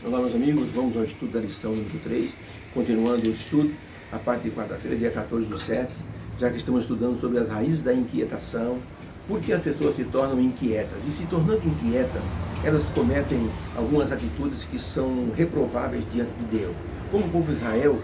Olá, meus amigos, vamos ao estudo da lição número 3, continuando o estudo, a parte de quarta-feira, dia 14/7, já que estamos estudando sobre as raízes da inquietação, por que as pessoas se tornam inquietas. E se tornando inquietas, elas cometem algumas atitudes que são reprováveis diante de Deus. Como o povo de Israel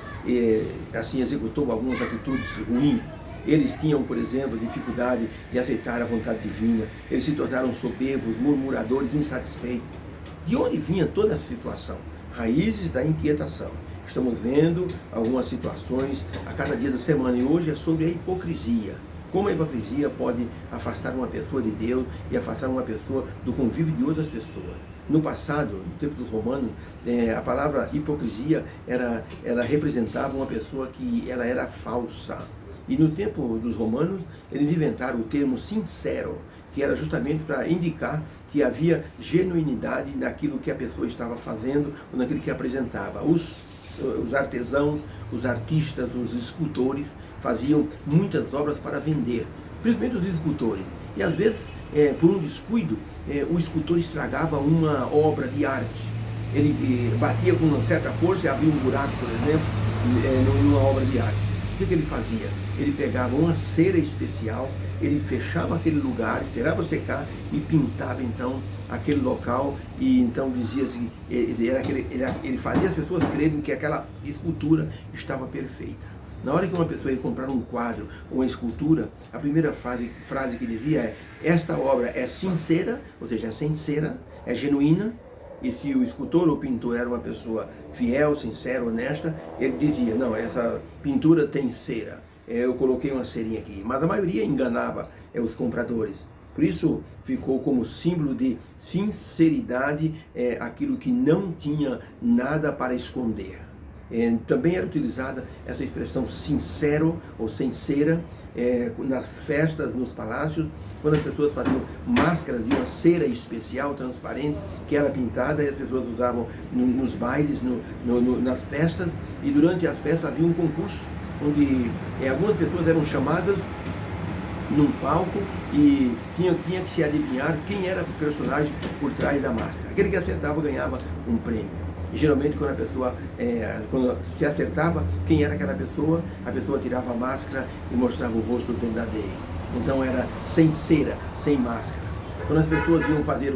assim executou algumas atitudes ruins, eles tinham, por exemplo, dificuldade de aceitar a vontade divina, eles se tornaram soberbos, murmuradores, insatisfeitos. De onde vinha toda essa situação? Raízes da inquietação. Estamos vendo algumas situações a cada dia da semana e hoje é sobre a hipocrisia. Como a hipocrisia pode afastar uma pessoa de Deus e afastar uma pessoa do convívio de outras pessoas. No passado, no tempo dos romanos, a palavra hipocrisia ela representava uma pessoa que ela era falsa. E no tempo dos romanos, eles inventaram o termo sincero, que era justamente para indicar que havia genuinidade naquilo que a pessoa estava fazendo ou naquilo que apresentava. Os artesãos, os artistas, os escultores faziam muitas obras para vender, principalmente os escultores. E às vezes, por um descuido, o escultor estragava uma obra de arte. Ele batia com uma certa força e abria um buraco, por exemplo, numa obra de arte. O que ele fazia? Ele pegava uma cera especial, ele fechava aquele lugar, esperava secar e pintava então aquele local, e então dizia assim, ele fazia as pessoas crerem que aquela escultura estava perfeita. Na hora que uma pessoa ia comprar um quadro ou uma escultura, a primeira frase que dizia é: esta obra é sincera, ou seja, é sem cera, é genuína. E se o escultor ou pintor era uma pessoa fiel, sincera, honesta, ele dizia: não, essa pintura tem cera, eu coloquei uma cerinha aqui. Mas a maioria enganava os compradores. Por isso ficou como símbolo de sinceridade aquilo que não tinha nada para esconder. Também era utilizada essa expressão sincero ou sincera nas festas, nos palácios, quando as pessoas faziam máscaras de uma cera especial, transparente, que era pintada, e as pessoas usavam nos bailes, nas festas, e durante as festas havia um concurso, onde algumas pessoas eram chamadas num palco e tinha que se adivinhar quem era o personagem por trás da máscara. Aquele que acertava ganhava um prêmio. E geralmente quando a pessoa, quando se acertava quem era aquela pessoa, a pessoa tirava a máscara e mostrava o rosto verdadeiro. Então era sem cera, sem máscara. Quando as pessoas iam fazer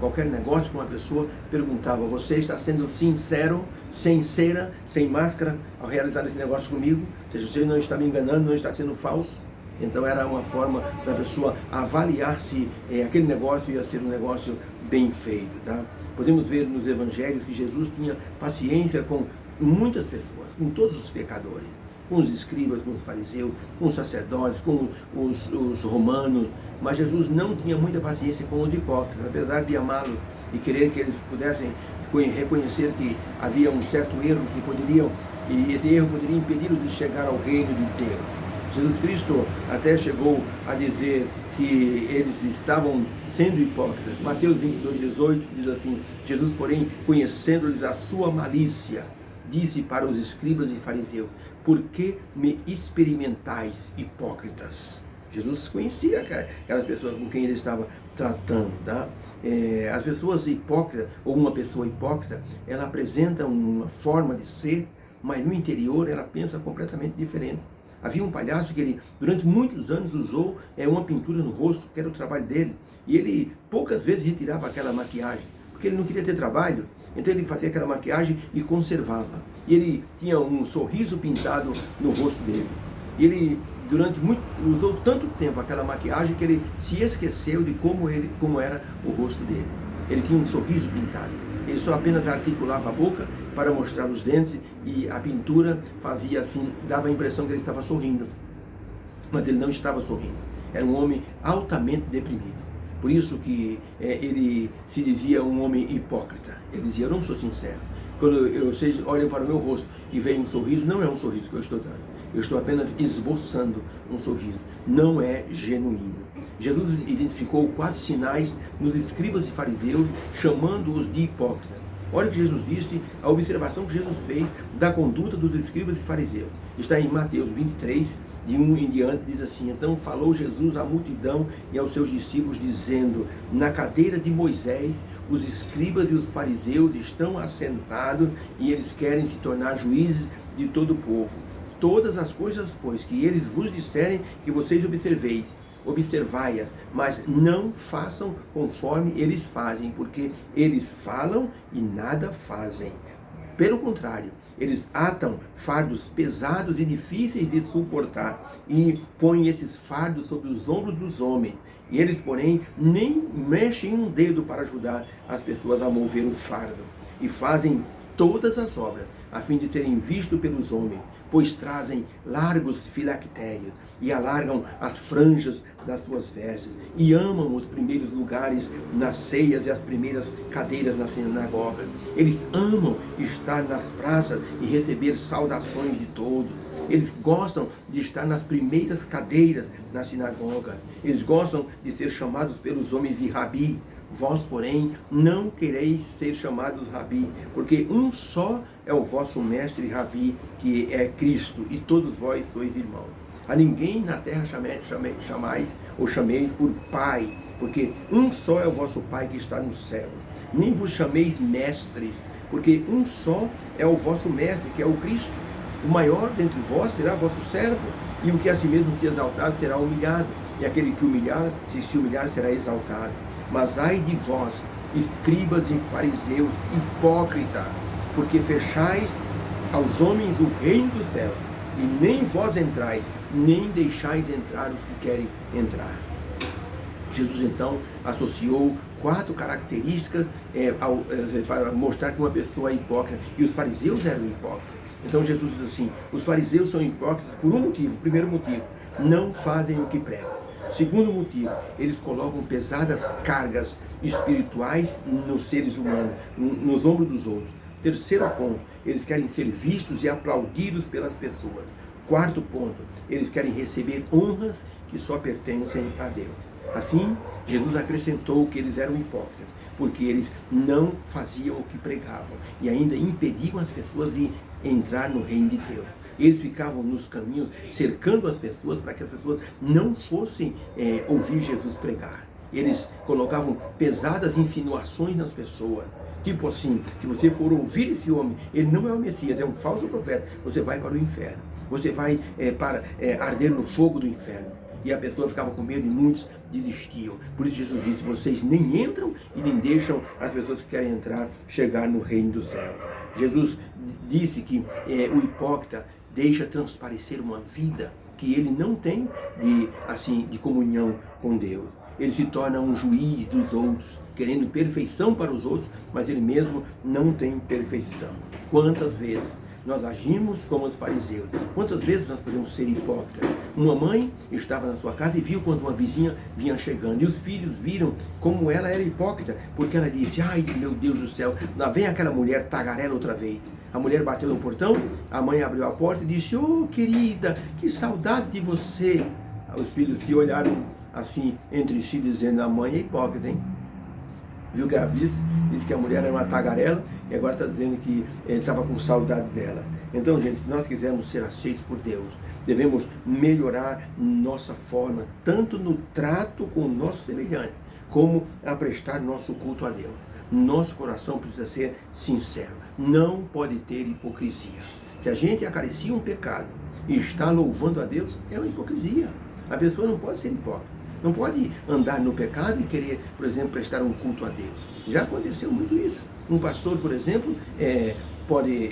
qualquer negócio com uma pessoa, perguntavam: você está sendo sincero, sem cera, sem máscara, ao realizar esse negócio comigo? Ou seja, você não está me enganando, não está sendo falso? Então era uma forma da pessoa avaliar se aquele negócio ia ser um negócio bem feito. Tá? Podemos ver nos evangelhos que Jesus tinha paciência com muitas pessoas, com todos os pecadores, com os escribas, com os fariseus, com os sacerdotes, com os romanos, mas Jesus não tinha muita paciência com os hipócritas, apesar de amá-los e querer que eles pudessem reconhecer que havia um certo erro e esse erro poderia impedi-los de chegar ao reino de Deus. Jesus Cristo até chegou a dizer que eles estavam sendo hipócritas. Mateus 22:18 diz assim: Jesus, porém, conhecendo-lhes a sua malícia, disse para os escribas e fariseus: por que me experimentais, hipócritas? Jesus conhecia aquelas pessoas com quem ele estava tratando. Tá? As pessoas hipócritas, ou uma pessoa hipócrita, ela apresenta uma forma de ser, mas no interior ela pensa completamente diferente. Havia um palhaço que ele, durante muitos anos, usou uma pintura no rosto, que era o trabalho dele. E ele poucas vezes retirava aquela maquiagem, porque ele não queria ter trabalho. Então ele fazia aquela maquiagem e conservava. E ele tinha um sorriso pintado no rosto dele. E ele, usou tanto tempo aquela maquiagem que ele se esqueceu de como era o rosto dele. Ele tinha um sorriso pintado. Ele só apenas articulava a boca para mostrar os dentes e a pintura fazia assim, dava a impressão que ele estava sorrindo. Mas ele não estava sorrindo. Era um homem altamente deprimido. Por isso que ele se dizia um homem hipócrita. Ele dizia: eu não sou sincero. Quando vocês olham para o meu rosto e veem um sorriso, não é um sorriso que eu estou dando. Eu estou apenas esboçando um sorriso. Não é genuíno. Jesus identificou 4 sinais nos escribas e fariseus, chamando-os de hipócritas. Olha o que Jesus disse, a observação que Jesus fez da conduta dos escribas e fariseus. Está em Mateus 23, de 1 em diante, diz assim: então falou Jesus à multidão e aos seus discípulos, dizendo: na cadeira de Moisés, os escribas e os fariseus estão assentados e eles querem se tornar juízes de todo o povo. Todas as coisas, pois, que eles vos disserem que vocês observai-as, mas não façam conforme eles fazem, porque eles falam e nada fazem. Pelo contrário, eles atam fardos pesados e difíceis de suportar e põem esses fardos sobre os ombros dos homens. E eles, porém, nem mexem um dedo para ajudar as pessoas a mover o fardo. E fazem todas as obras, a fim de serem vistos pelos homens, pois trazem largos filactérios e alargam as franjas das suas vestes, e amam os primeiros lugares nas ceias e as primeiras cadeiras na sinagoga. Eles amam estar nas praças e receber saudações de todos. Eles gostam de estar nas primeiras cadeiras na sinagoga. Eles gostam de ser chamados pelos homens de rabi. Vós, porém, não quereis ser chamados rabi, porque um só é o vosso mestre rabi, que é Cristo, e todos vós sois irmãos. A ninguém na terra chamais ou chameis por Pai, porque um só é o vosso Pai que está no céu. Nem vos chameis mestres, porque um só é o vosso mestre, que é o Cristo. O maior dentre vós será vosso servo, e o que a si mesmo se exaltar será humilhado, e aquele que humilhar, se humilhar, será exaltado. Mas ai de vós, escribas e fariseus, hipócrita, porque fechais aos homens o reino dos céus, e nem vós entrais, nem deixais entrar os que querem entrar. Jesus então associou 4 características para mostrar que uma pessoa é hipócrita, e os fariseus eram hipócritas. Então Jesus diz assim: os fariseus são hipócritas por um motivo. Primeiro motivo, não fazem o que pregam. Segundo motivo, eles colocam pesadas cargas espirituais nos seres humanos, nos ombros dos outros. Terceiro ponto, eles querem ser vistos e aplaudidos pelas pessoas. Quarto ponto, eles querem receber honras que só pertencem a Deus. Assim, Jesus acrescentou que eles eram hipócritas, porque eles não faziam o que pregavam e ainda impediam as pessoas de entrar no reino de Deus. Eles ficavam nos caminhos, cercando as pessoas para que as pessoas não fossem ouvir Jesus pregar. Eles colocavam pesadas insinuações nas pessoas. Tipo assim, se você for ouvir esse homem, ele não é o Messias, é um falso profeta, você vai para o inferno. Você vai arder no fogo do inferno. E a pessoa ficava com medo e muitos desistiam. Por isso Jesus disse: vocês nem entram e nem deixam as pessoas que querem entrar chegar no reino do céu. Jesus disse que o hipócrita deixa transparecer uma vida que ele não tem de comunhão com Deus. Ele se torna um juiz dos outros, querendo perfeição para os outros, mas ele mesmo não tem perfeição. Quantas vezes nós agimos como os fariseus? Quantas vezes nós podemos ser hipócritas? Uma mãe estava na sua casa e viu quando uma vizinha vinha chegando, e os filhos viram como ela era hipócrita, porque ela disse: ai meu Deus do céu, lá vem aquela mulher tagarela outra vez. A mulher bateu no portão, a mãe abriu a porta e disse: oh querida, que saudade de você. Os filhos se olharam assim entre si, dizendo: a mãe é hipócrita, hein? Viu que ela disse que a mulher era uma tagarela, e agora está dizendo que estava com saudade dela. Então, gente, se nós quisermos ser aceitos por Deus, devemos melhorar nossa forma, tanto no trato com o nosso semelhante, como a prestar nosso culto a Deus. Nosso coração precisa ser sincero, não pode ter hipocrisia. Se a gente acaricia um pecado e está louvando a Deus, é uma hipocrisia. A pessoa não pode ser hipócrita. Não pode andar no pecado e querer, por exemplo, prestar um culto a Deus. Já aconteceu muito isso. Um pastor, por exemplo, pode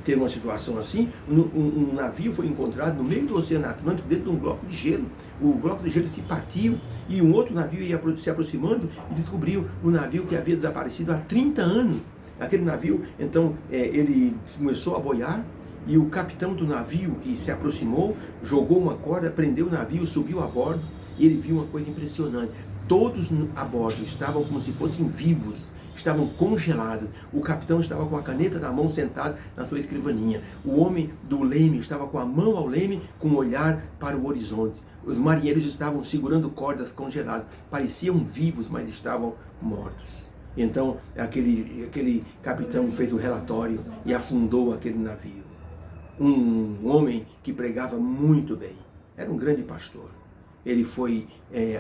ter uma situação assim. Um navio foi encontrado no meio do Oceano Atlântico, dentro de um bloco de gelo. O bloco de gelo se partiu e um outro navio ia se aproximando e descobriu um navio que havia desaparecido há 30 anos. Aquele navio, então, ele começou a boiar. E o capitão do navio que se aproximou, jogou uma corda, prendeu o navio, subiu a bordo, e ele viu uma coisa impressionante. Todos a bordo estavam como se fossem vivos, estavam congelados. O capitão estava com a caneta na mão, sentado na sua escrivaninha. O homem do leme estava com a mão ao leme, com um olhar para o horizonte. Os marinheiros estavam segurando cordas congeladas. Pareciam vivos, mas estavam mortos. Então aquele capitão fez o relatório e afundou aquele navio. Um homem que pregava muito bem, era um grande pastor. Ele foi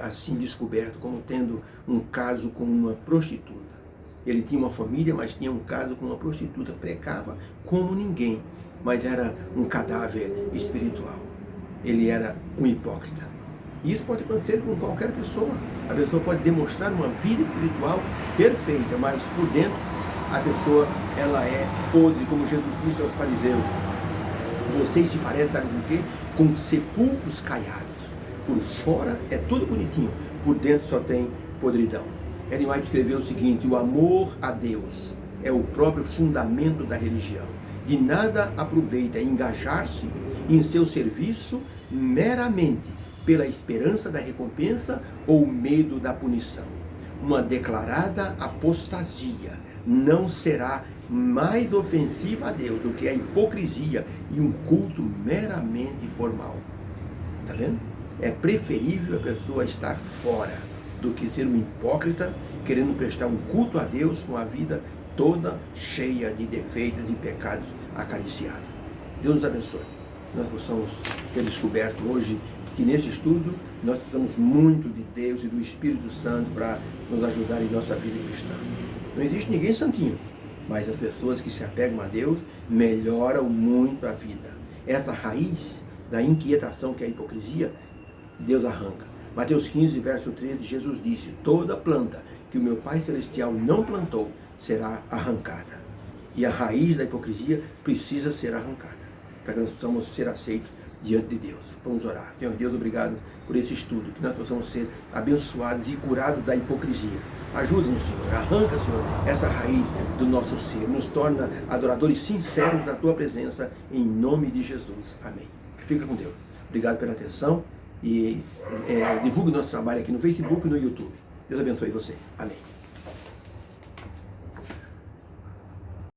assim descoberto como tendo um caso com uma prostituta. Ele tinha uma família, mas tinha um caso com uma prostituta, pecava como ninguém, mas era um cadáver espiritual. Ele era um hipócrita. E isso pode acontecer com qualquer pessoa. A pessoa pode demonstrar uma vida espiritual perfeita, mas por dentro a pessoa ela é podre, como Jesus disse aos fariseus. Vocês se parecem, sabe com o quê? Com sepulcros caiados. Por fora é tudo bonitinho, por dentro só tem podridão. Ellen White escreveu o seguinte: o amor a Deus é o próprio fundamento da religião. De nada aproveita engajar-se em seu serviço meramente pela esperança da recompensa ou medo da punição. Uma declarada apostasia não será mais ofensiva a Deus do que a hipocrisia e um culto meramente formal. Está vendo? É preferível a pessoa estar fora do que ser um hipócrita querendo prestar um culto a Deus com a vida toda cheia de defeitos e pecados acariciados. Deus nos abençoe. Nós possamos ter descoberto hoje que nesse estudo nós precisamos muito de Deus e do Espírito Santo para nos ajudar em nossa vida cristã. Não existe ninguém santinho, mas as pessoas que se apegam a Deus melhoram muito a vida. Essa raiz da inquietação que é a hipocrisia, Deus arranca. Mateus 15, verso 13, Jesus disse: toda planta que o meu Pai Celestial não plantou será arrancada. E a raiz da hipocrisia precisa ser arrancada, para que nós possamos ser aceitos diante de Deus. Vamos orar. Senhor Deus, obrigado por esse estudo, que nós possamos ser abençoados e curados da hipocrisia. Ajuda-nos, Senhor, arranca, Senhor, essa raiz do nosso ser, nos torna adoradores sinceros na Tua presença, em nome de Jesus. Amém. Fica com Deus. Obrigado pela atenção e divulgue o nosso trabalho aqui no Facebook e no YouTube. Deus abençoe você. Amém.